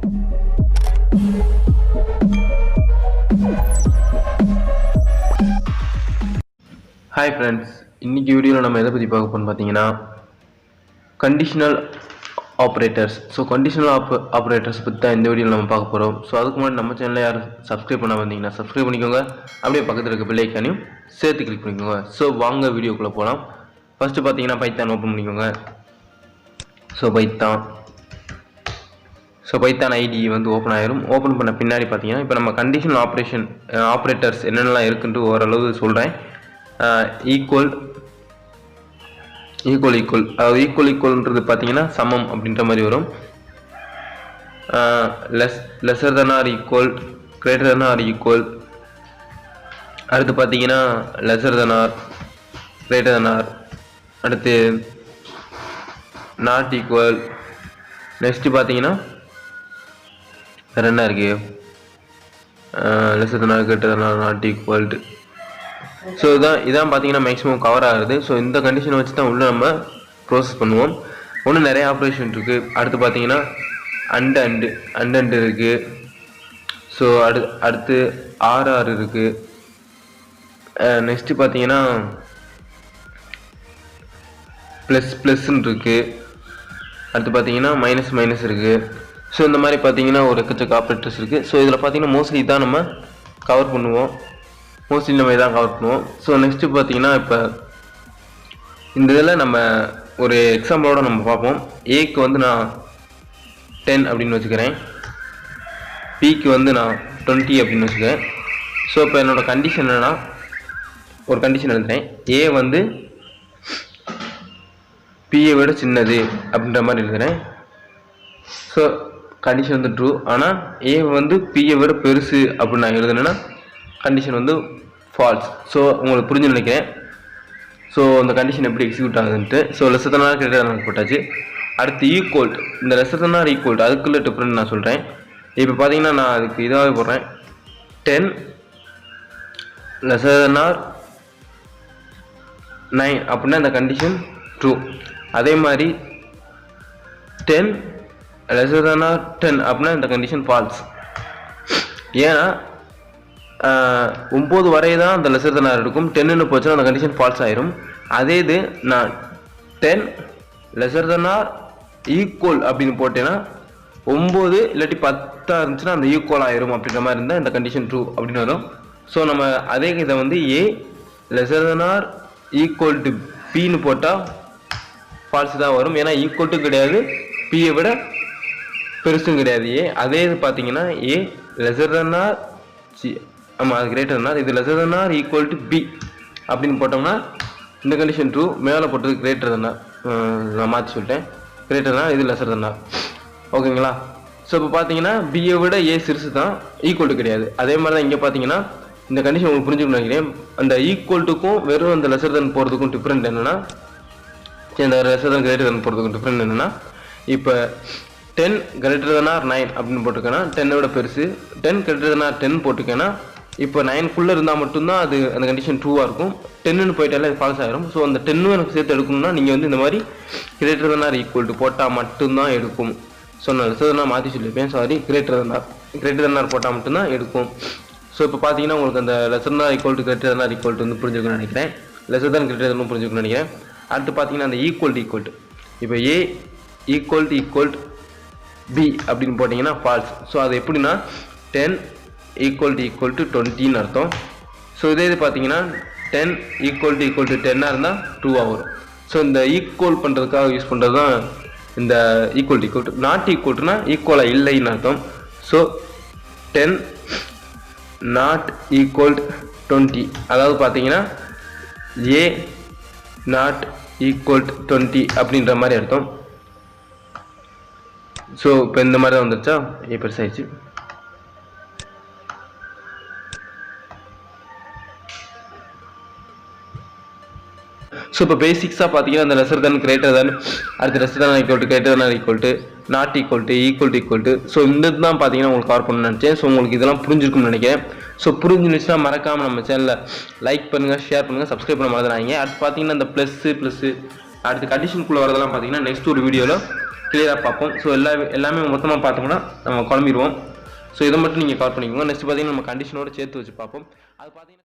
Hi friends, இன்னைக்கு வீடியோல நம்ம எதை பத்தி பார்க்க போறோம்னு பாத்தீங்கன்னா கண்டிஷனல் ஆபரேட்டர்ஸ். கண்டிஷனல் ஆபரேட்டர்ஸ் பத்தி தான் இந்த வீடியோல நம்ம பார்க்க போறோம். அதுக்கு முன்னாடி நம்ம சேனலை யாரும் சப்ஸ்கிரைப் பண்ணாம வந்தீங்கன்னா சப்ஸ்கிரைப் பண்ணிக்கோங்க. அப்படியே பக்கத்துல இருக்க பெல் ஐகானையும் சேர்த்து கிளிக் பண்ணிக்கோங்க. வாங்க வீடியோக்குள்ள போலாம். ஃபர்ஸ்ட் பாத்தீங்கன்னா பைத்தான் ஓபன் பண்ணிக்கோங்க. பைத்தான் ஐடி வந்து ஓபன் ஆயிரும். ஓபன் பண்ண பின்னாடி பாத்தீங்கன்னா இப்போ நம்ம கண்டிஷனல் ஆபரேட்டர்ஸ் என்னென்னலாம் இருக்குன்னு ஓரளவு சொல்றேன். ஈக்குவல் அதாவது ஈக்குவல்ன்றது பார்த்தீங்கன்னா சமம் அப்படின்ற மாதிரி வரும். Lesser than or equal, greater than or equal. அடுத்து பார்த்தீங்கன்னா lesser than or, greater than or. அடுத்து நாட் ஈக்குவல். நெக்ஸ்ட் பார்த்தீங்கன்னா வேற என்ன இருக்கு? Lesser than or, greater than or, not equal. இதான் பார்த்தீங்கன்னா மேக்ஸிமம் கவர் ஆகுது. இந்த கண்டிஷனை வச்சு தான் உள்ள நம்ம ப்ரோசஸ் பண்ணுவோம். ஒன்றும் நிறைய ஆப்ரேஷன் இருக்குது. அடுத்து பார்த்தீங்கன்னா அண்ட் இருக்குது. அடுத்து ஆர்ஆர் இருக்குது. நெக்ஸ்ட்டு பார்த்தீங்கன்னா ப்ளஸ்ன்னு இருக்குது. அடுத்து பார்த்தீங்கன்னா மைனஸ் இருக்குது. இந்த மாதிரி பார்த்தீங்கன்னா ஒரு எக்கச்சக்க ஆப்ரேட்டர்ஸ் இருக்குது. இதில் பார்த்தீங்கன்னா மோஸ்ட்லி தான் நம்ம கவர் பண்ணுவோம். நெக்ஸ்ட்டு பார்த்தீங்கன்னா இப்போ இந்த இதில் நம்ம ஒரு எக்ஸாம்பிளோட நம்ம பார்ப்போம். ஏக்கு வந்து நான் 10 அப்படின்னு வச்சுக்கிறேன். பிக்கு வந்து நான் 20 அப்படின்னு வச்சுக்கிறேன். இப்போ என்னோடய கண்டிஷன் என்னன்னா, ஒரு கண்டிஷன் எழுதுறேன். ஏ வந்து பியை விட சின்னது அப்படின்ற மாதிரி எழுதுறேன். கண்டிஷன் வந்து ட்ரூ. ஆனால் ஏ வந்து பியை விட பெருசு அப்படின்னு நான் எழுதுனேன்னா கண்டிஷன் வந்து ஃபால்ஸ். உங்களுக்கு புரிஞ்சு நினைக்கிறேன். அந்த கண்டிஷன் எப்படி எக்ஸிக்யூட் ஆகுதுன்ட்டு. Less than or greater than or போட்டாச்சு. அடுத்து ஈக்குவல். இந்த லெஸ் தென் ஆர் ஈக்குவல் அதுக்குள்ள டிஃப்ரெண்ட் நான் சொல்கிறேன். இப்போ பார்த்தீங்கன்னா நான் அதுக்கு இதாகவே போடுறேன். 10 லெஸ் தென் ஆர் 9 அப்படின்னா இந்த கண்டிஷன் ட்ரூ. அதே மாதிரி 10 லெஸ் தென் ஆர் 10 அப்படின்னா இந்த கண்டிஷன் ஃபால்ஸ். ஏன்னா 9 வரை தான் அந்த லெஸர் தென் ஆர் இருக்கும். 10ன்னு போச்சுன்னா அந்த கண்டிஷன் ஃபால்ஸ் ஆயிரும். அதே இது நான் 10 லெஸர் தென் ஆர் ஈக்குவல் அப்படின்னு போட்டேன்னா 9 இல்லாட்டி 10 இருந்துச்சுன்னா அந்த ஈக்குவல் ஆயிரும் அப்படின்ற மாதிரி இருந்தால் இந்த கண்டிஷன் ட்ரூ அப்படின்னு வரும். நம்ம அதே இதை வந்து A lesser than or equal to பின்னு போட்டால் ஃபால்ஸ் தான் வரும். ஏன்னா ஈக்குவல் டு கிடையாது, பியை விட பெருசும் கிடையாது ஏ. அதே இது பார்த்தீங்கன்னா ஏ லெஸர் தென் ஆர் ஆமாம் அது கிரேட்டர்னா இது lesser than or equal to be அப்படின்னு போட்டோம்னா இந்த கண்டிஷன் ட்ரூ. மேலே போட்டது கிரேட்டர் தென் ஆர், நான் மாற்றி சொல்லிட்டேன். கிரேட்டர்னா இது லெஸர் தென் ஆர். ஓகேங்களா? இப்போ பார்த்தீங்கன்னா பியை விட ஏ சிறுசு தான், ஈக்குவல் டு கிடையாது. அதே மாதிரி தான் இங்கே பார்த்தீங்கன்னா இந்த கண்டிஷன் உங்களுக்கு புரிஞ்சுக்கணும் நினைக்கிறேன். அந்த ஈக்குவல் டுக்கும் வெறும் அந்த லெஸர் தென் போகிறதுக்கும் டிஃப்ரெண்ட் என்னென்னா, இந்த லெஸர் தென் கிரேட்டர் தென் போகிறதுக்கும் டிஃப்ரெண்ட் என்னென்னா, இப்போ 10 கிரேட்டர் தென் ஆர் 9 அப்படின்னு போட்டிருக்கேன்னா 10 விட பெருசு. 10 கிரேட்டர் தென் ஆர் 10 போட்டிருக்கேன்னா இப்போ 9க்குள்ளே இருந்தால் மட்டும்தான் அது அந்த கண்டிஷன் ட்ரூவாக இருக்கும். 10ன்னு போயிட்டாலே அது ஃபால்ஸ் ஆகிரும். அந்த 10 எனக்கு சேர்த்து எடுக்கணும்னா நீங்கள் வந்து இந்த மாதிரி greater than or equal to போட்டால் மட்டும்தான் எடுக்கும். நான் லெஸர் நான் மாற்றி சொல்லியிருப்பேன், சாரி. கிரேட்டர் தென் ஆர் போட்டால் மட்டும்தான் எடுக்கும். இப்போ பார்த்தீங்கன்னா உங்களுக்கு அந்த lesser than or equal to greater than or equal to வந்து புரிஞ்சுக்கணும்னு நினைக்கிறேன். லெஸர் தென் கிரேட்டர் தென் புரிஞ்சுக்கணும்னு நினைக்கிறேன். அடுத்து பார்த்தீங்கன்னா அந்த ஈக்குவல் டு இப்போ ஏ ஈக்குவல் டு பி அப்படின்னு போட்டிங்கன்னா ஃபால்ஸ். அது எப்படின்னா 10 ஈக்குவல் டு 20ன்னு அர்த்தம். இதே இது பார்த்தீங்கன்னா 10 ஈக்குவல் டு 10ஆக இருந்தால் ட்ரூவாக வரும். இந்த ஈக்குவல் பண்ணுறதுக்காக யூஸ் பண்ணுறது தான் இந்த ஈக்குவல் டு. நாட் ஈக்குவல்னா ஈக்குவலாக இல்லைன்னு அர்த்தம். 10 நாட் ஈக்குவல் 20, அதாவது பார்த்தீங்கன்னா ஏ நாட் ஈக்குவல் 20 அப்படின்ற மாதிரி அர்த்தம். இப்போ இந்த மாதிரி தான் வந்துருச்சா, ஏ பெருசாகிடுச்சு. இப்போ பேசிக்ஸாக பார்த்தீங்கன்னா இந்த லெஸர் தென் கிரேட்டர் தென், அடுத்து lesser then equal to greater then equal to, not equal to. இந்த தான் பார்த்தீங்கன்னா உங்களுக்கு கவர் பண்ணணும்னு நினச்சேன். உங்களுக்கு இதெல்லாம் புரிஞ்சிருக்கும்னு நினைக்கிறேன். புரிஞ்சுச்சுன்னா மறக்காமல் நம்ம சேனலில் லைக் பண்ணுங்கள், ஷேர் பண்ணுங்கள், சப்ஸ்கிரைப் பண்ண மறந்துடாதீங்க. அடுத்து பார்த்தீங்கன்னா இந்த ப்ளஸ்ஸு அடுத்து கண்டிஷனுக்குள்ளே வரதெல்லாம் பார்த்தீங்கன்னா நெக்ஸ்ட் ஒரு வீடியோவில் கிளியராக பார்ப்போம். ஸோ எல்லாமே மொத்தமாக பார்த்தோம்னா நம்ம குழம்பிடுவோம். ஸோ இதை மட்டும் நீங்கள் கவர் பண்ணிக்கோங்க. நெக்ஸ்ட் பார்த்தீங்கன்னா நம்ம கண்டிஷனோட சேர்த்து வச்சு பார்ப்போம். அது பார்த்தீங்கன்னா